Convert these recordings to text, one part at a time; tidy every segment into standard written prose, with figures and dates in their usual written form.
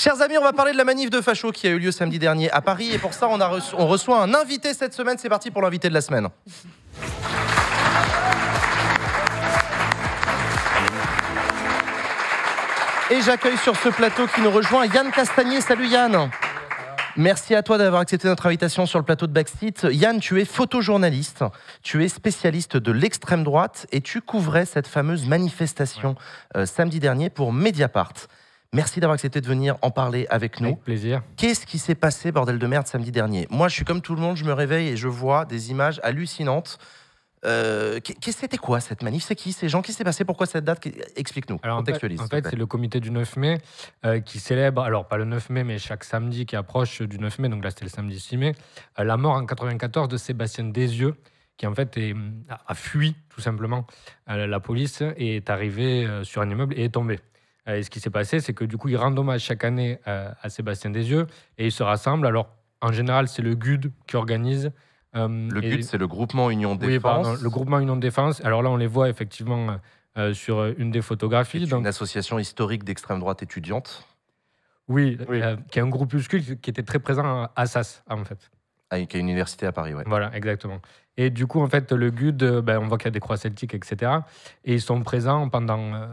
Chers amis, on va parler de la manif de facho qui a eu lieu samedi dernier à Paris. Et pour ça, on reçoit un invité cette semaine. C'est parti pour l'invité de la semaine. Et j'accueille sur ce plateau qui nous rejoint Yann Castagnier. Salut Yann. Merci à toi d'avoir accepté notre invitation sur le plateau de Backseat. Yann, tu es photojournaliste, tu es spécialiste de l'extrême droite et tu couvrais cette fameuse manifestation samedi dernier pour Mediapart. Merci d'avoir accepté de venir en parler avec nous. Avec plaisir. Qu'est-ce qui s'est passé, bordel de merde, samedi dernier? Moi, je suis comme tout le monde, je me réveille et je vois des images hallucinantes. C'était quoi cette manif? C'est qui ces gens? Qu'est-ce qui s'est passé? Pourquoi cette date? Explique-nous, contextualise. En fait, c'est le comité du 9 mai qui célèbre, alors pas le 9 mai, mais chaque samedi qui approche du 9 mai, donc là c'était le samedi 6 mai, la mort en 94 de Sébastien Desieux, qui en fait a fui tout simplement la police et est arrivé sur un immeuble et est tombé. Et ce qui s'est passé, c'est que du coup, ils rendent hommage chaque année à Sébastien Desieux et ils se rassemblent. Alors, en général, c'est le GUD qui organise. Le GUD, c'est le groupement Union Défense. Oui, pardon, le groupement Union Défense. Alors là, on les voit effectivement sur une des photographies. C'est une association historique d'extrême droite étudiante. Oui. Qui est un groupuscule qui était très présent à Assas, en fait. Qui a une université à Paris, oui. Voilà, exactement. Et du coup, en fait, le GUD, on voit qu'il y a des croix celtiques, etc. Et ils sont présents pendant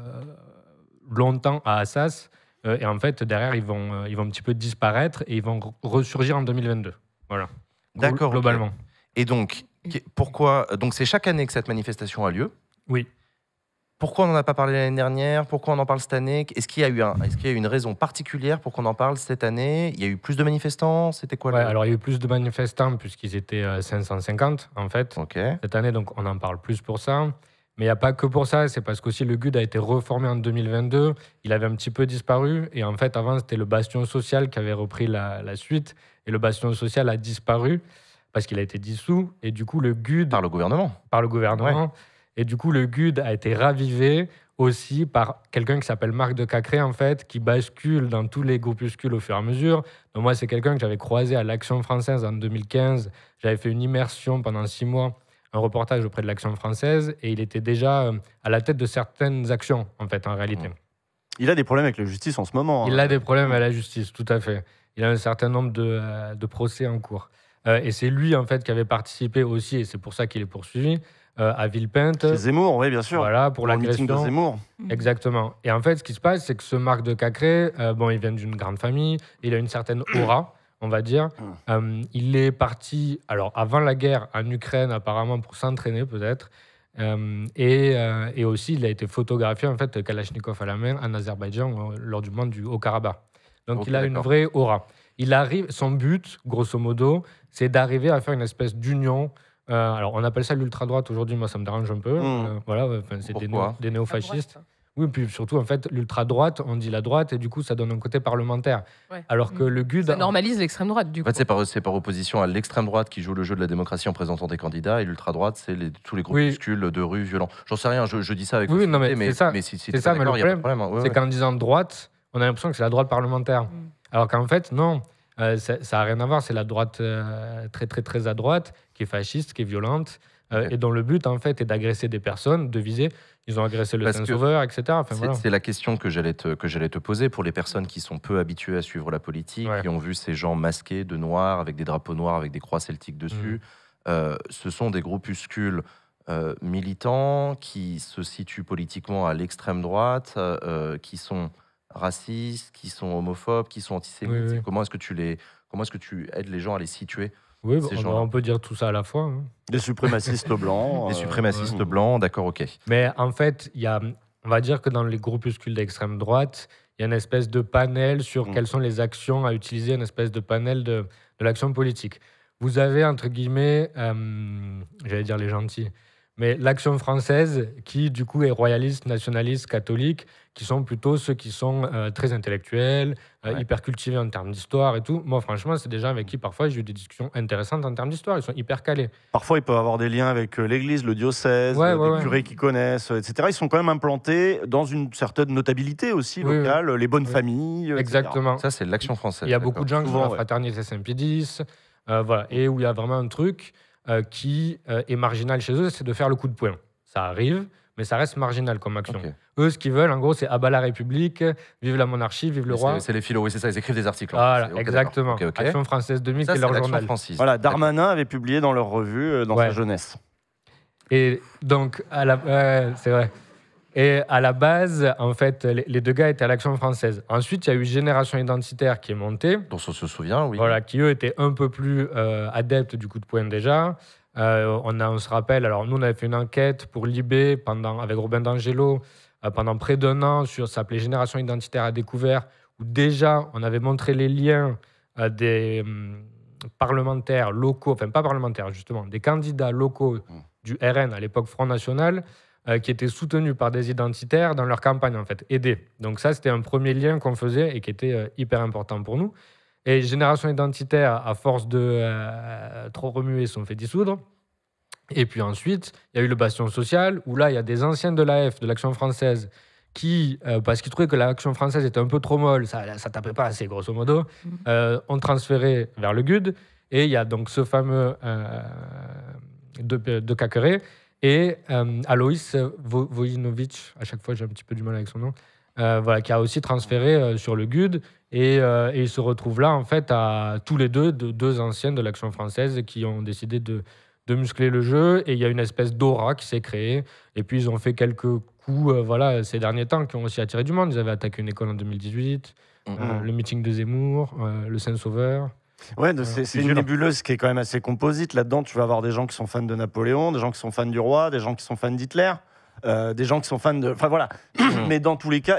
longtemps à Assas. Et en fait, derrière, ils vont un petit peu disparaître et ils vont ressurgir en 2022. Voilà. D'accord. Globalement. Okay. Et donc, pourquoi... Donc, c'est chaque année que cette manifestation a lieu. Oui. Pourquoi on n'en a pas parlé l'année dernière? Pourquoi on en parle cette année? Est-ce qu'il y a eu une raison particulière pour qu'on en parle cette année? Il y a eu plus de manifestants? C'était quoi? Alors, il y a eu plus de manifestants puisqu'ils étaient 550, en fait. Okay. Cette année, donc, on en parle plus pour ça. Mais il n'y a pas que pour ça, c'est parce qu'aussi le GUD a été reformé en 2022. Il avait un petit peu disparu. Et en fait, avant, c'était le Bastion Social qui avait repris la suite. Et le Bastion Social a disparu parce qu'il a été dissous. Et du coup, le GUD... Par le gouvernement. Par le gouvernement. Ouais. Et du coup, le GUD a été ravivé aussi par quelqu'un qui s'appelle Marc de Cacré, en fait, qui bascule dans tous les groupuscules au fur et à mesure. Donc moi, c'est quelqu'un que j'avais croisé à l'Action française en 2015. J'avais fait une immersion pendant 6 mois, un reportage auprès de l'Action française, et il était déjà à la tête de certaines actions, en fait, en réalité. Il a des problèmes avec la justice en ce moment. Il a des problèmes avec la justice, tout à fait. Il a un certain nombre de procès en cours. Et c'est lui, en fait, qui avait participé aussi, et c'est pour ça qu'il est poursuivi, à Villepinte. C'est Zemmour, oui, bien sûr. Voilà, pour l'agression. Le meeting de Zemmour. Exactement. Et en fait, ce qui se passe, c'est que ce Marc de Cacré, il vient d'une grande famille, il a une certaine aura, on va dire. Il est parti, alors avant la guerre, en Ukraine, apparemment, pour s'entraîner, peut-être. Et aussi, il a été photographié, en fait, Kalachnikov à la main, en Azerbaïdjan, lors du monde du Haut-Karabakh. Donc, il a une vraie aura. Son but, grosso modo, c'est d'arriver à faire une espèce d'union. Alors, on appelle ça l'ultra-droite aujourd'hui, moi ça me dérange un peu. C'est des néofascistes. Oui, puis surtout, en fait, l'ultra-droite, on dit la droite, et du coup, ça donne un côté parlementaire. Ouais. Alors que le GUD... Ça normalise l'extrême droite, du coup. En fait, c'est par opposition à l'extrême droite qui joue le jeu de la démocratie en présentant des candidats, et l'ultra-droite, c'est tous les groupuscules de rue violents. J'en sais rien, je dis ça avec... Oui, non, mais c'est ça. Mais si c'est ça, mais le problème, c'est qu'en disant droite, on a l'impression que c'est la droite parlementaire. Alors qu'en fait, non. Ça n'a rien à voir, c'est la droite très, très, très à droite, qui est fasciste, qui est violente, et dont le but, en fait, est d'agresser des personnes, de viser. Ils ont agressé le Saint-Sauveur, etc. Enfin, c'est la question que j'allais te poser pour les personnes qui sont peu habituées à suivre la politique, qui ont vu ces gens masqués de noir, avec des drapeaux noirs, avec des croix celtiques dessus. Ce sont des groupuscules militants qui se situent politiquement à l'extrême droite, qui sont... racistes, qui sont homophobes, qui sont antisémites. Oui. Comment est-ce que tu aides les gens à les situer? Oui, on peut dire tout ça à la fois. Hein. Des suprémacistes blancs. Des suprémacistes blancs, d'accord, ok. Mais en fait, on va dire que dans les groupuscules d'extrême droite, il y a une espèce de panel sur quelles sont les actions à utiliser, une espèce de panel de l'action politique. Vous avez, entre guillemets, j'allais dire les gentils, mais l'Action française, qui du coup est royaliste, nationaliste, catholique, qui sont plutôt ceux qui sont très intellectuels, hyper cultivés en termes d'histoire et tout. Moi, franchement, c'est des gens avec qui parfois j'ai eu des discussions intéressantes en termes d'histoire. Ils sont hyper calés. Parfois, ils peuvent avoir des liens avec l'église, le diocèse, des curés qu'ils connaissent, etc. Ils sont quand même implantés dans une certaine notabilité aussi locale, les bonnes familles. Exactement. Etc. Ça, c'est l'Action française. Il y a beaucoup de gens qui sont la fraternité Saint-Pédis, et où il y a vraiment un truc qui est marginal chez eux, c'est de faire le coup de poing. Ça arrive, mais ça reste marginal comme action. Okay. Eux, ce qu'ils veulent, en gros, c'est abat la République, vive la monarchie, vive le roi. C'est les philos, oui, c'est ça, ils écrivent des articles. Voilà, exactement. Action française 2000, c'est leur journal. Voilà, Darmanin avait publié dans leur revue dans sa jeunesse. Et donc, c'est vrai. Et à la base, en fait, les deux gars étaient à l'Action française. Ensuite, il y a eu Génération Identitaire qui est montée. Dont on se souvient, oui. Voilà, qui eux étaient un peu plus adeptes du coup de poing déjà. On se rappelle, alors nous, on avait fait une enquête pour Libé avec Robin D'Angelo pendant près d'1 an, ça s'appelait Génération Identitaire à découvert, où déjà, on avait montré les liens des parlementaires locaux, enfin pas parlementaires justement, des candidats locaux du RN, à l'époque Front National, qui étaient soutenus par des identitaires dans leur campagne, en fait, aidés. Donc ça, c'était un premier lien qu'on faisait et qui était hyper important pour nous. Et Génération Identitaire, à force de trop remuer, se sont fait dissoudre. Et puis ensuite, il y a eu le Bastion Social, où là, il y a des anciens de l'AF, de l'Action française, qui, parce qu'ils trouvaient que l'Action française était un peu trop molle, ça tapait pas assez, grosso modo, ont transféré vers le GUD. Et il y a donc ce fameux de Cacqueret, et Aloïs Vojinovic, à chaque fois j'ai un petit peu du mal avec son nom, voilà, qui a aussi transféré sur le GUD, et ils se retrouvent là en fait à tous les deux anciens de l'Action française qui ont décidé de muscler le jeu, et il y a une espèce d'aura qui s'est créée, et puis ils ont fait quelques coups voilà, ces derniers temps qui ont aussi attiré du monde. Ils avaient attaqué une école en 2018, le meeting de Zemmour, le Saint-Sauveur. Ouais, c'est une nébuleuse qui est quand même assez composite. Là-dedans, tu vas avoir des gens qui sont fans de Napoléon, des gens qui sont fans du roi, des gens qui sont fans d'Hitler, des gens qui sont fans de... Enfin voilà. Mais dans tous les cas,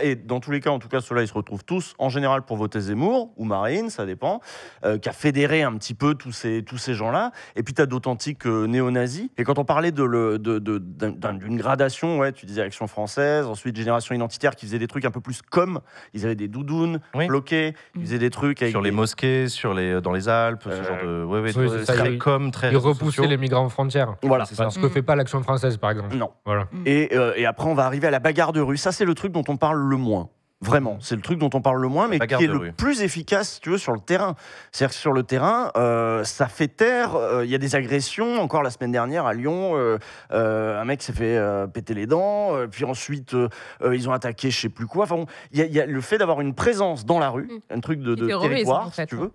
en tout cas, ceux-là, ils se retrouvent tous, en général, pour voter Zemmour, ou Marine, ça dépend, qui a fédéré un petit peu tous ces gens-là. Et puis, tu as d'authentiques néo-nazis. Et quand on parlait d'une gradation, ouais, tu disais Action française, ensuite Génération Identitaire, qui faisait des trucs un peu plus comme, ils avaient des doudounes bloqués, ils faisaient des trucs... Avec sur les mosquées, dans les Alpes, ce genre de... Ouais, très comme, très... Ils repoussaient les migrants aux frontières. Voilà. C'est ce que fait pas l'Action française, par exemple. Non. Voilà. Et après, on va arriver à la bagarre de rue. Ça, c'est le truc dont on parle le moins. Vraiment, c'est le truc dont on parle le moins, mais qui est le plus efficace, si tu veux, sur le terrain. C'est-à-dire que sur le terrain, ça fait taire. Il y a des agressions. Encore la semaine dernière, à Lyon, un mec s'est fait péter les dents. Puis ensuite, ils ont attaqué je sais plus quoi. Enfin, il y a le fait d'avoir une présence dans la rue, un truc de territoire, en fait, si tu veux.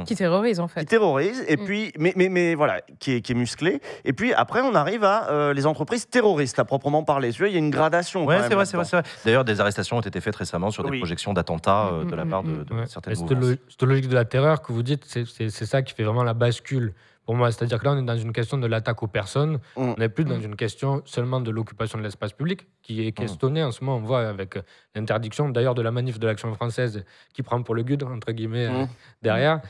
Qui terrorise, en fait. Qui terrorise, et puis, mais voilà, qui est musclé. Et puis après, on arrive à les entreprises terroristes, à proprement parler. Tu vois, il y a une gradation. Ouais, c'est vrai. D'ailleurs, des arrestations ont été faites récemment sur des projections d'attentats de la part de certaines mouvances. Cette logique de la terreur que vous dites, c'est ça qui fait vraiment la bascule pour moi. C'est-à-dire que là, on est dans une question de l'attaque aux personnes. On n'est plus dans une question seulement de l'occupation de l'espace public, qui est questionnée en ce moment. On voit avec l'interdiction, d'ailleurs, de la manif de l'Action française qui prend pour le GUD, entre guillemets, derrière.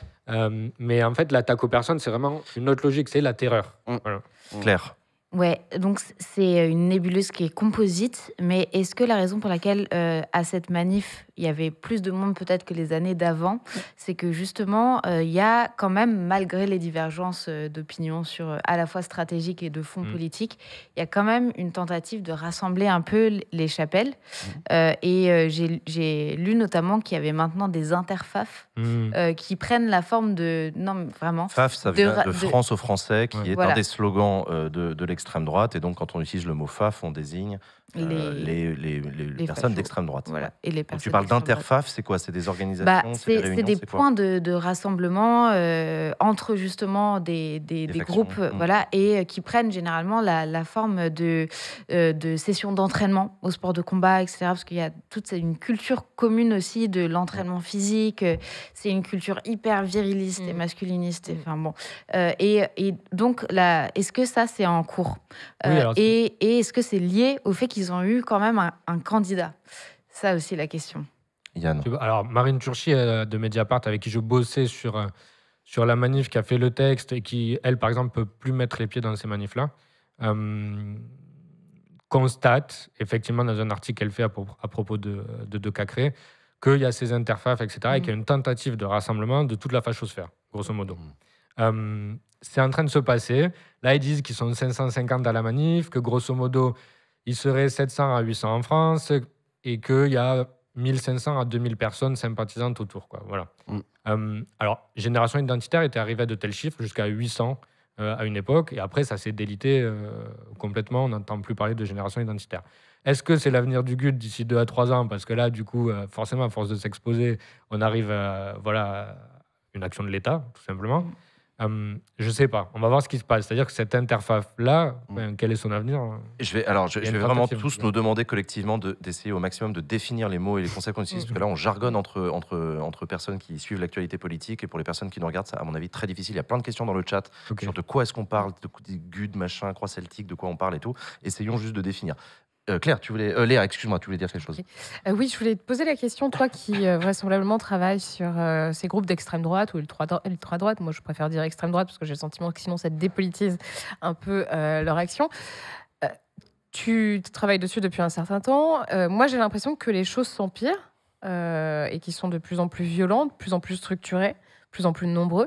Mais en fait, l'attaque aux personnes, c'est vraiment une autre logique, c'est la terreur. Voilà. Claire. Ouais, donc c'est une nébuleuse qui est composite, mais est-ce que la raison pour laquelle à cette manif il y avait plus de monde peut-être que les années d'avant, c'est que justement il y a quand même, malgré les divergences d'opinion sur à la fois stratégique et de fond politique, il y a quand même une tentative de rassembler un peu les chapelles. Et j'ai lu notamment qu'il y avait maintenant des interfaf qui prennent la forme de... Non, vraiment. FAF, ça vient de France aux Français, qui est un des slogans de l'extrême droite. Et donc, quand on utilise le mot FAF, on désigne les personnes d'extrême droite. Voilà. Et les personnes tu parles d'interfaf, c'est quoi? C'est des organisations, c'est des points de rassemblement entre justement des groupes, voilà, et qui prennent généralement la forme de sessions d'entraînement au sport de combat, etc. Parce qu'il y a toute une culture commune aussi de l'entraînement physique. C'est une culture hyper viriliste et masculiniste. Enfin bon. Et donc là, est-ce que ça c'est en cours? Et est-ce que c'est lié au fait qu'ils ont eu quand même un candidat? Ça aussi la question. Yann. Alors, Marine Turchi de Mediapart, avec qui je bossais sur la manif, qui a fait le texte et qui, elle, par exemple, peut plus mettre les pieds dans ces manifs-là, constate, effectivement, dans un article qu'elle fait à propos de Cacré, qu'il y a ces interfaces, etc., et qu'il y a une tentative de rassemblement de toute la fachosphère, grosso modo. C'est en train de se passer. Là, ils disent qu'ils sont 550 à la manif, que grosso modo, ils seraient 700 à 800 en France, et qu'il y a 1500 à 2000 personnes sympathisantes autour, quoi. Voilà. Alors, Génération Identitaire était arrivée à de tels chiffres, jusqu'à 800 à une époque, et après, ça s'est délité complètement, on n'entend plus parler de Génération Identitaire. Est-ce que c'est l'avenir du GUD d'ici 2 à 3 ans? Parce que là, du coup, forcément, à force de s'exposer, on arrive à une action de l'État, tout simplement. Je ne sais pas. On va voir ce qui se passe. C'est-à-dire que cette interface-là, quel est son avenir? Je vais vraiment tous nous demander collectivement d'essayer au maximum de définir les mots et les concepts qu'on utilise, parce que là, on jargonne entre personnes qui suivent l'actualité politique, et pour les personnes qui nous regardent, ça, à mon avis, très difficile. Il y a plein de questions dans le chat sur de quoi est-ce qu'on parle, de GUD, machin, croix celtique, de quoi on parle et tout. Essayons juste de définir. Claire, Léa, excuse-moi, tu voulais dire quelque chose? Oui, je voulais te poser la question, toi qui vraisemblablement travailles sur ces groupes d'extrême droite ou ultra-droite. Moi, je préfère dire extrême droite parce que j'ai le sentiment que sinon ça dépolitise un peu leur action. Tu travailles dessus depuis un certain temps. Moi, j'ai l'impression que les choses s'empirent et qu'ils sont de plus en plus violentes, de plus en plus structurées, de plus en plus nombreux.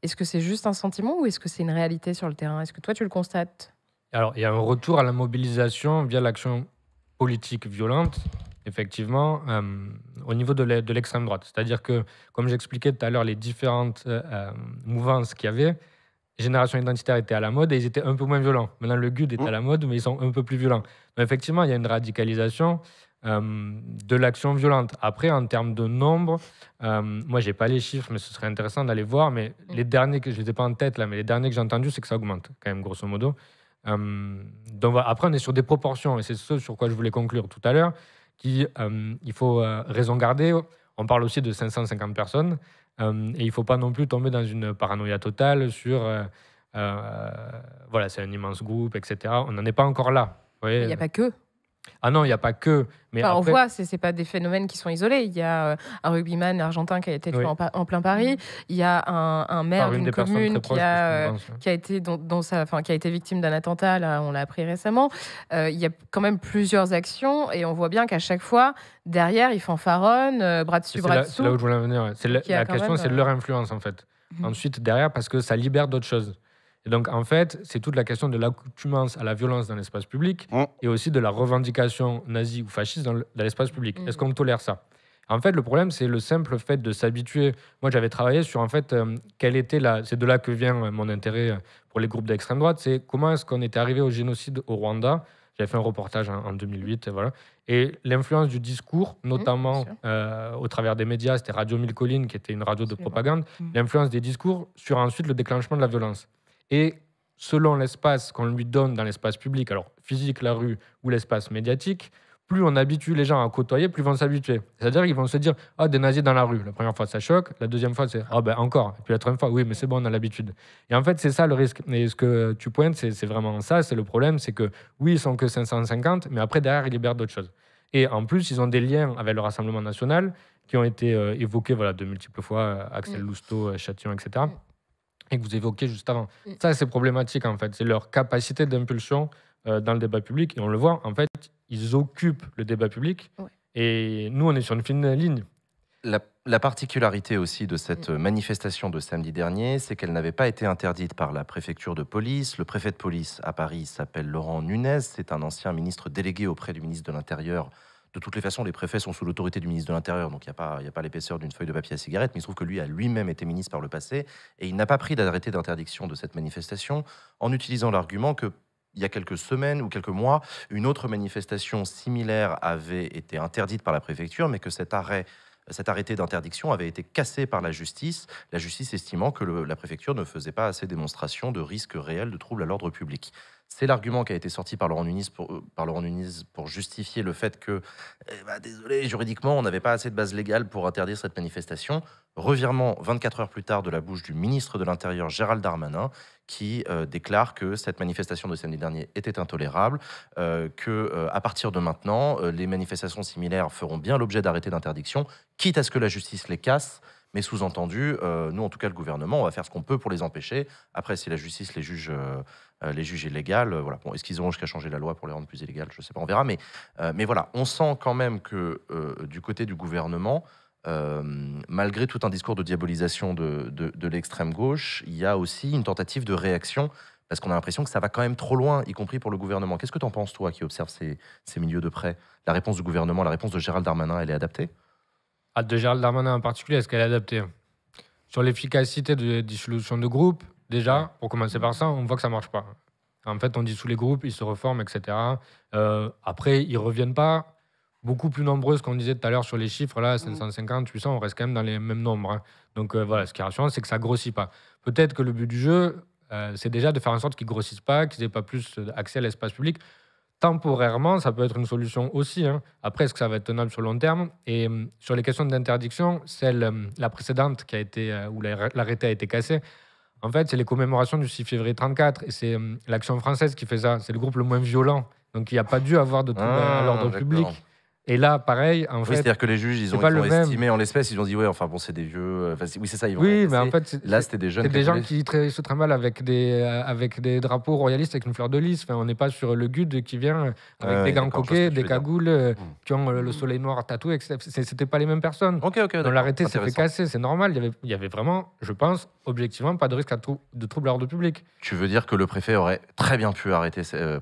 Est-ce que c'est juste un sentiment ou est-ce que c'est une réalité sur le terrain? Est-ce que toi, tu le constates? Alors, il y a un retour à la mobilisation via l'action politique violente, effectivement, au niveau de l'extrême droite. C'est-à-dire que, comme j'expliquais tout à l'heure, les différentes mouvances qu'il y avait, Génération Identitaire était à la mode et ils étaient un peu moins violents. Maintenant, le GUD est à la mode, mais ils sont un peu plus violents. Donc, effectivement, il y a une radicalisation de l'action violente. Après, en termes de nombre, moi, je n'ai pas les chiffres, mais ce serait intéressant d'aller voir. Mais les derniers, je ne les ai pas en tête là, mais les derniers que j'ai entendus, c'est que ça augmente, quand même, grosso modo. Donc après, on est sur des proportions, et c'est ce sur quoi je voulais conclure tout à l'heure, il faut raison garder. On parle aussi de 550 personnes, et il ne faut pas non plus tomber dans une paranoïa totale sur voilà, c'est un immense groupe, etc. On n'en est pas encore là. Il n'y a pas que. Ah non, il n'y a pas que. Mais enfin, après... On voit, ce n'est pas des phénomènes qui sont isolés. Il y a un rugbyman argentin qui a été tué en plein Paris. Il y a un maire d'une commune qui a été victime d'un attentat. Là, on l'a appris récemment. Il y a quand même plusieurs actions et on voit bien qu'à chaque fois, derrière, ils fanfaronnent, bras dessus, bras dessous. C'est là où je voulais en venir. La question, c'est de leur influence, en fait. Ensuite, derrière, parce que ça libère d'autres choses. Et donc, en fait, c'est toute la question de l'accoutumance à la violence dans l'espace public et aussi de la revendication nazie ou fasciste dans l'espace public. Est-ce qu'on tolère ça? En fait, le problème, c'est le simple fait de s'habituer. Moi, j'avais travaillé sur, en fait, c'est de là que vient mon intérêt pour les groupes d'extrême droite, c'est comment est-ce qu'on était arrivé au génocide au Rwanda. J'avais fait un reportage en 2008, voilà. Et l'influence du discours, notamment au travers des médias, c'était Radio Mille Collines, qui était une radio de propagande, l'influence des discours sur ensuite le déclenchement de la violence. Et selon l'espace qu'on lui donne dans l'espace public, alors physique, la rue ou l'espace médiatique, plus on habitue les gens à côtoyer, plus ils vont s'habituer. C'est-à-dire qu'ils vont se dire « Ah, des nazis dans la rue ». La première fois, ça choque. La deuxième fois, c'est « Ah, ben encore ». Et puis la troisième fois, « Oui, mais c'est bon, on a l'habitude ». Et en fait, c'est ça le risque. Et ce que tu pointes, c'est vraiment ça. C'est le problème, c'est que oui, ils sont que 550, mais après, derrière, ils libèrent d'autres choses. Et en plus, ils ont des liens avec le Rassemblement national qui ont été évoqués de multiples fois, Axel Lousteau, Châtillon, etc., et que vous évoquiez juste avant. Ça, c'est problématique, en fait. C'est leur capacité d'impulsion dans le débat public. Et on le voit, en fait, ils occupent le débat public. Et nous, on est sur une fine ligne. La particularité aussi de cette manifestation de samedi dernier, c'est qu'elle n'avait pas été interdite par la préfecture de police. Le préfet de police à Paris s'appelle Laurent Nunez. C'est un ancien ministre délégué auprès du ministre de l'Intérieur. De toutes les façons, les préfets sont sous l'autorité du ministre de l'Intérieur, donc il n'y a pas l'épaisseur d'une feuille de papier à cigarette, mais il se trouve que lui a lui-même été ministre par le passé, et il n'a pas pris d'arrêté d'interdiction de cette manifestation, en utilisant l'argument que il y a quelques semaines ou quelques mois, une autre manifestation similaire avait été interdite par la préfecture, mais que cet arrêté d'interdiction avait été cassé par la justice estimant que la préfecture ne faisait pas assez démonstration de risque réel de trouble à l'ordre public. C'est l'argument qui a été sorti par Laurent Nunez pour justifier le fait que, désolé, juridiquement, on n'avait pas assez de base légale pour interdire cette manifestation. Revirement 24 heures plus tard de la bouche du ministre de l'Intérieur, Gérald Darmanin, qui déclare que cette manifestation de samedi dernier était intolérable, qu'à partir de maintenant, les manifestations similaires feront bien l'objet d'arrêtés d'interdiction, quitte à ce que la justice les casse. Mais sous-entendu, nous, en tout cas, le gouvernement, on va faire ce qu'on peut pour les empêcher. Après, si la justice les juge illégales, voilà. Bon, est-ce qu'ils auront jusqu'à changer la loi pour les rendre plus illégales? Je ne sais pas, on verra. Mais voilà, on sent quand même que du côté du gouvernement, malgré tout un discours de diabolisation de l'extrême gauche, il y a aussi une tentative de réaction, parce qu'on a l'impression que ça va quand même trop loin, y compris pour le gouvernement. Qu'est-ce que tu en penses, toi, qui observes ces milieux de près? La réponse du gouvernement, la réponse de Gérald Darmanin, elle est adaptée? De Gérald Darmanin en particulier, est-ce qu'elle est adaptée? Sur l'efficacité de dissolution de groupe, déjà, pour commencer par ça, on voit que ça ne marche pas. En fait, on dissout les groupes, ils se reforment, etc. Après, ils ne reviennent pas beaucoup plus nombreux, ce qu'on disait tout à l'heure sur les chiffres, là, 550, 800, on reste quand même dans les mêmes nombres. Hein. Donc voilà, ce qui est rassurant, c'est que ça ne grossit pas. Peut-être que le but du jeu, c'est déjà de faire en sorte qu'ils ne grossissent pas, qu'ils n'aient pas plus accès à l'espace public. Temporairement, ça peut être une solution aussi. Hein. Après, est-ce que ça va être tenable sur le long terme? Et sur les questions d'interdiction, la précédente qui a été, où l'arrêté a été cassé, en fait, c'est les commémorations du 6 février 1934. Et c'est l'Action française qui fait ça. C'est le groupe le moins violent. Donc, il n'y a pas dû avoir de troubles à l'ordre public. Et là, pareil, en fait... C'est-à-dire que les juges, ils ont estimé en l'espèce, ils ont dit, ouais, enfin bon, c'est des vieux... oui, c'est ça, ils vont oui, mais en fait, là, c'était des jeunes... C'est des gens qui se trimballent avec des drapeaux royalistes avec une fleur de lys. Enfin, on n'est pas sur le GUD qui vient avec des gants coquets, des cagoules, qui ont le soleil noir tatoué, etc. C'était pas les mêmes personnes. Ok, dans l'arrêté, s'est fait casser, c'est normal. Il y avait vraiment, je pense, objectivement, pas de risque de trouble à l'ordre public. Tu veux dire que le préfet aurait très bien pu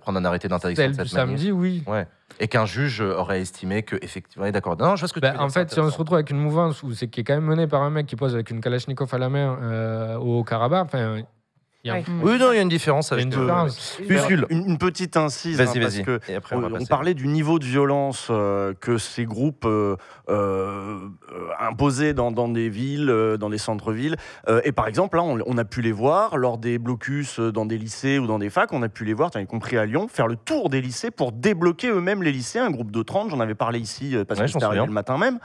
prendre un arrêté d'interdiction de cette manière. Samedi, oui. Ouais. Et qu'un juge aurait estimé que effectivement, est d'accord. Non, je vois ce que tu veux dire. En fait, si on se retrouve avec une mouvance qui est quand même menée par un mec qui pose avec une Kalachnikov à la main au Karabakh, enfin. Oui, non, il y a une différence. Une petite incise. Vas-y. Parce que on parlait du niveau de violence que ces groupes imposaient dans des villes, dans des centres-villes. Et par exemple, là, on a pu les voir lors des blocus dans des lycées ou dans des facs. On a pu les voir, y compris à Lyon, faire le tour des lycées pour débloquer eux-mêmes les lycées. Un groupe de 30, j'en avais parlé ici parce que c'était arrivé le matin même.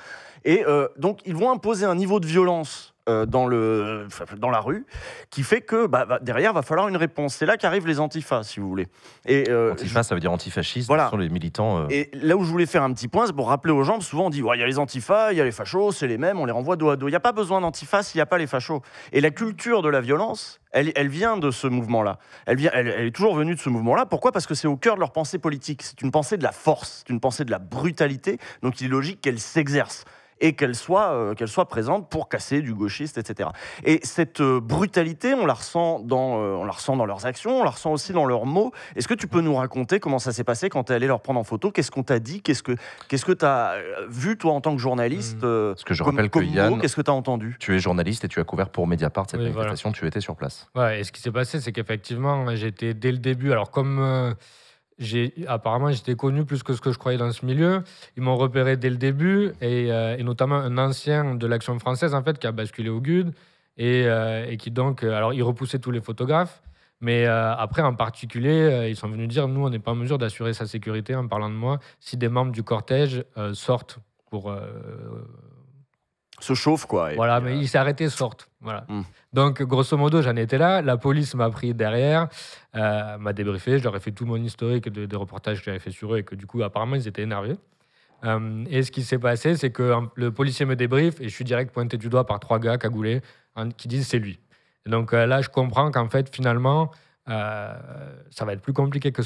Et donc, ils vont imposer un niveau de violence dans la rue, qui fait que derrière, il va falloir une réponse. C'est là qu'arrivent les antifas, si vous voulez. Antifas, ça veut dire antifascistes, voilà. Ce sont les militants... Et là où je voulais faire un petit point, c'est pour rappeler aux gens, souvent on dit, il y a les antifas, il y a les fachos, c'est les mêmes, on les renvoie dos à dos. Il n'y a pas besoin d'antifas s'il n'y a pas les fachos. Et la culture de la violence, elle vient de ce mouvement-là. Elle est toujours venue de ce mouvement-là. Pourquoi ? Parce que c'est au cœur de leur pensée politique. C'est une pensée de la force, c'est une pensée de la brutalité, donc il est logique qu'elle s'exerce et qu'elle soit présente pour casser du gauchiste, etc. Et cette brutalité, on la ressent dans leurs actions, on la ressent aussi dans leurs mots. Est-ce que tu peux nous raconter comment ça s'est passé quand tu es allé leur prendre en photo ? Qu'est-ce qu'on t'a dit ? Qu'est-ce que tu as vu, toi, en tant que journaliste ? Parce que je rappelle que Yann, qu'est-ce que tu as entendu ? Tu es journaliste et tu as couvert pour Mediapart cette manifestation, tu étais sur place. Ouais, et ce qui s'est passé, c'est qu'effectivement, j'étais dès le début... Alors, comme... apparemment, j'étais connu plus que ce que je croyais dans ce milieu. Ils m'ont repéré dès le début, et notamment un ancien de l'Action française, en fait, qui a basculé au GUD, et qui donc... alors, il repoussait tous les photographes, mais après, en particulier, ils sont venus dire, nous, on n'est pas en mesure d'assurer sa sécurité, en parlant de moi, si des membres du cortège sortent pour... se chauffe, quoi. Voilà, mais il s'est arrêté, sortent. Voilà. Donc, grosso modo, j'en étais là. La police m'a pris derrière, m'a débriefé. Je leur ai fait tout mon historique des reportages que j'avais fait sur eux et que du coup, apparemment, ils étaient énervés. Et ce qui s'est passé, c'est que le policier me débriefe et je suis direct pointé du doigt par 3 gars cagoulés qui disent c'est lui. Et donc là, je comprends qu'en fait, finalement, ça va être plus compliqué que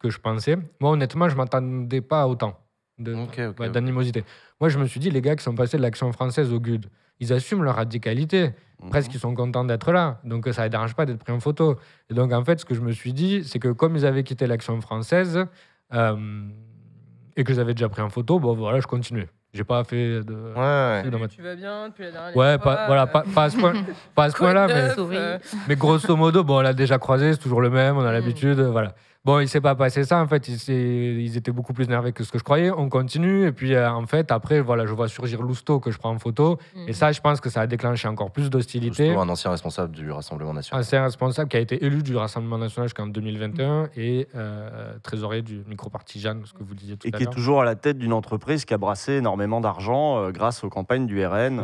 je pensais. Moi, honnêtement, je ne m'attendais pas à autant d'animosité. Moi, je me suis dit, les gars qui sont passés de l'Action française au GUD, ils assument leur radicalité. Presque, ils sont contents d'être là. Donc, ça ne les dérange pas d'être pris en photo. Et donc, en fait, ce que je me suis dit, c'est que comme ils avaient quitté l'Action française et que j'avais déjà pris en photo, bon, voilà, je continuais. J'ai pas fait de... Tu vas bien depuis la dernière fois. Voilà, pas à ce point-là, mais grosso modo, bon, on l'a déjà croisé, c'est toujours le même, on a l'habitude, voilà. Bon, il s'est pas passé ça, en fait, ils étaient beaucoup plus nerveux que ce que je croyais, on continue, et puis en fait, après, voilà, je vois surgir Lousteau que je prends en photo, et ça, je pense que ça a déclenché encore plus d'hostilité. Lousteau, un ancien responsable du Rassemblement National. Ancien responsable qui a été élu du Rassemblement National jusqu'en 2021, et trésorier du micro-parti Jeanne, ce que vous disiez tout à l'heure. Et qui est toujours à la tête d'une entreprise qui a brassé énormément d'argent grâce aux campagnes du RN.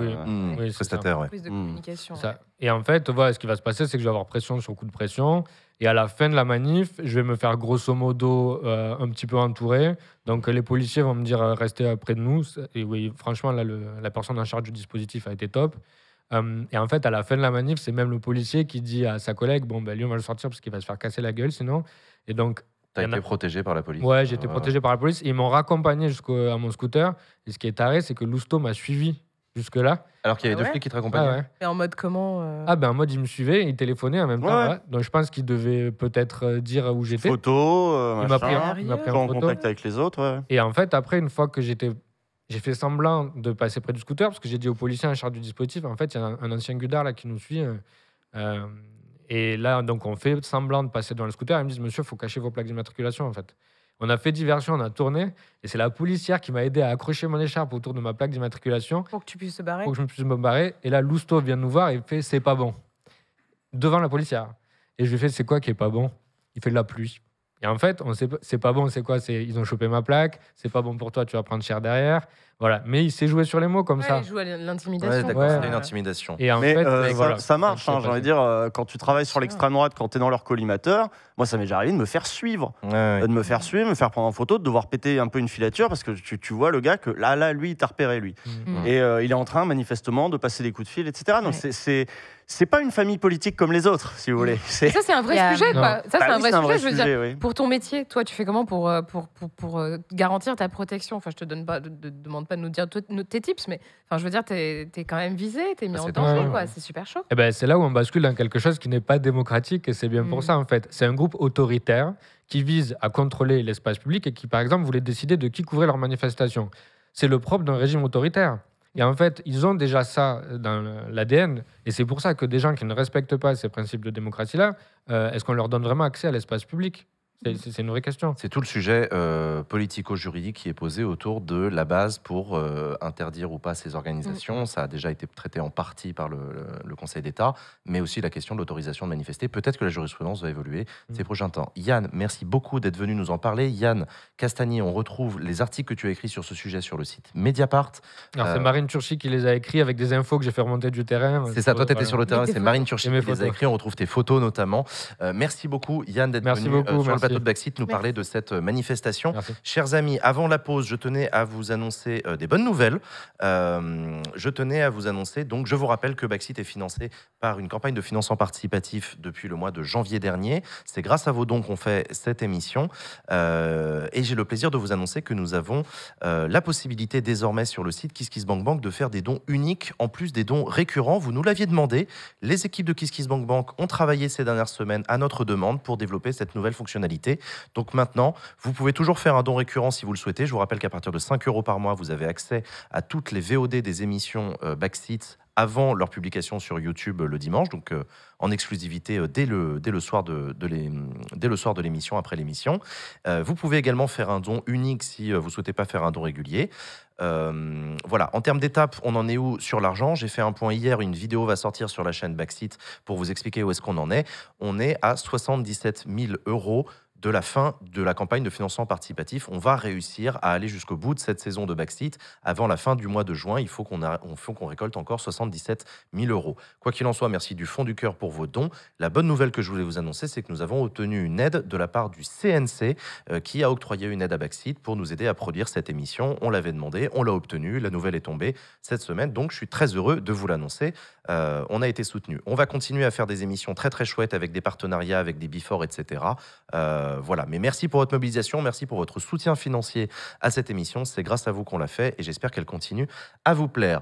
Oui, prestataire, ouais. De communication. Ça. Et en fait, voilà, ce qui va se passer, c'est que je vais avoir pression sur coup de pression. Et à la fin de la manif, je vais me faire grosso modo un petit peu entourer. Donc les policiers vont me dire restez près de nous. Et oui, franchement, là, la personne en charge du dispositif a été top. Et en fait, à la fin de la manif, c'est même le policier qui dit à sa collègue bon, lui, on va le sortir parce qu'il va se faire casser la gueule sinon. Et donc. T'as été protégé par la police. Ouais, j'ai été protégé par la police. Et ils m'ont raccompagné jusqu'à mon scooter. Et ce qui est taré, c'est que Lousteau m'a suivi jusque-là. Alors qu'il y avait 2 flics qui te raccompagnaient. Et en mode comment en mode il me suivait, il téléphonait en même temps. Voilà. Donc je pense qu'il devait peut-être dire où j'étais. Photo, il m'a pris en contact avec les autres. Ouais. Et en fait, après, une fois que j'ai fait semblant de passer près du scooter, parce que j'ai dit au policier en charge du dispositif, en fait, il y a un ancien gudard là qui nous suit. Et là, donc, on fait semblant de passer devant le scooter. Ils me disent, monsieur, il faut cacher vos plaques d'immatriculation, en fait. On a fait diversion, on a tourné. Et c'est la policière qui m'a aidé à accrocher mon écharpe autour de ma plaque d'immatriculation. Pour que tu puisses te barrer. Pour que je me puisse me barrer. Et là, Lousteau vient nous voir et il fait, c'est pas bon. Devant la policière. Et je lui fais, c'est quoi qui est pas bon? Il fait de la pluie. Et en fait, on sait, c'est pas bon, c'est quoi? Ils ont chopé ma plaque, c'est pas bon pour toi, tu vas prendre cher derrière. Voilà. Mais il s'est joué sur les mots comme ça. Il joue à l'intimidation. Ouais, c'est une intimidation. Et en mais fait, voilà, ça marche, j'ai envie de dire, quand tu travailles sur l'extrême droite, quand tu es dans leur collimateur, moi ça m'est déjà arrivé de me faire suivre. De me faire suivre, me faire prendre en photo, de devoir péter un peu une filature parce que tu vois le gars que là, lui, il t'a repéré, lui. Et il est en train, manifestement, de passer des coups de fil, etc. Donc c'est pas une famille politique comme les autres, si vous voulez. Ça, c'est un vrai sujet, quoi. Ça, c'est un vrai sujet. Je veux dire, oui. pour ton métier, toi, tu fais comment pour garantir ta protection? Enfin, je te demande pas de nous dire tes tips, mais enfin, je veux dire, t'es quand même visé, t'es mis en danger, quoi. C'est super chaud. Et ben, c'est là où on bascule dans quelque chose qui n'est pas démocratique, et c'est bien pour ça, en fait. C'est un groupe autoritaire qui vise à contrôler l'espace public et qui, par exemple, voulait décider de qui couvrait leurs manifestations. C'est le propre d'un régime autoritaire. Et en fait, ils ont déjà ça dans l'ADN. Et c'est pour ça que des gens qui ne respectent pas ces principes de démocratie-là, est-ce qu'on leur donne vraiment accès à l'espace public? C'est une vraie question. C'est tout le sujet politico-juridique qui est posé autour de la base pour interdire ou pas ces organisations. Ça a déjà été traité en partie par le Conseil d'État, mais aussi la question de l'autorisation de manifester. Peut-être que la jurisprudence va évoluer ces prochains temps. Yann, merci beaucoup d'être venu nous en parler. Yann Castagnier, on retrouve les articles que tu as écrits sur ce sujet sur le site Mediapart. Alors, c'est Marine Turchi qui les a écrits avec des infos que j'ai fait remonter du terrain. C'est ça, toi, tu étais sur le terrain, c'est Marine Turchi qui les a écrits. On retrouve tes photos notamment. Merci beaucoup, Yann, d'être venu sur le plateau de Backseat nous parler de cette manifestation. Merci. Chers amis, avant la pause, je tenais à vous annoncer des bonnes nouvelles. Je tenais à vous annoncer, donc je vous rappelle que Backseat est financé par une campagne de financement participatif depuis le mois de janvier dernier. C'est grâce à vos dons qu'on fait cette émission. Et j'ai le plaisir de vous annoncer que nous avons la possibilité désormais sur le site KissKissBankBank de faire des dons uniques en plus des dons récurrents. Vous nous l'aviez demandé. Les équipes de KissKissBankBank ont travaillé ces dernières semaines à notre demande pour développer cette nouvelle fonctionnalité. Donc maintenant, vous pouvez toujours faire un don récurrent si vous le souhaitez. Je vous rappelle qu'à partir de 5 € par mois, vous avez accès à toutes les VOD des émissions Backseat avant leur publication sur YouTube le dimanche, donc en exclusivité dès le soir de l'émission, après l'émission. Vous pouvez également faire un don unique si vous ne souhaitez pas faire un don régulier. Voilà, en termes d'étapes, on en est où sur l'argent? J'ai fait un point hier, une vidéo va sortir sur la chaîne Backseat pour vous expliquer où est-ce qu'on en est. On est à 77 000 € de la fin de la campagne de financement participatif. On va réussir à aller jusqu'au bout de cette saison de Backseat. Avant la fin du mois de juin, il faut qu'on récolte encore 77 000 €. Quoi qu'il en soit, merci du fond du cœur pour vos dons. La bonne nouvelle que je voulais vous annoncer, c'est que nous avons obtenu une aide de la part du CNC qui a octroyé une aide à Backseat pour nous aider à produire cette émission. On l'avait demandé, on l'a obtenue, la nouvelle est tombée cette semaine, donc je suis très heureux de vous l'annoncer. On a été soutenu. On va continuer à faire des émissions très très chouettes avec des partenariats, avec des before, etc. Voilà, mais merci pour votre mobilisation, merci pour votre soutien financier à cette émission. C'est grâce à vous qu'on l'a fait et j'espère qu'elle continue à vous plaire.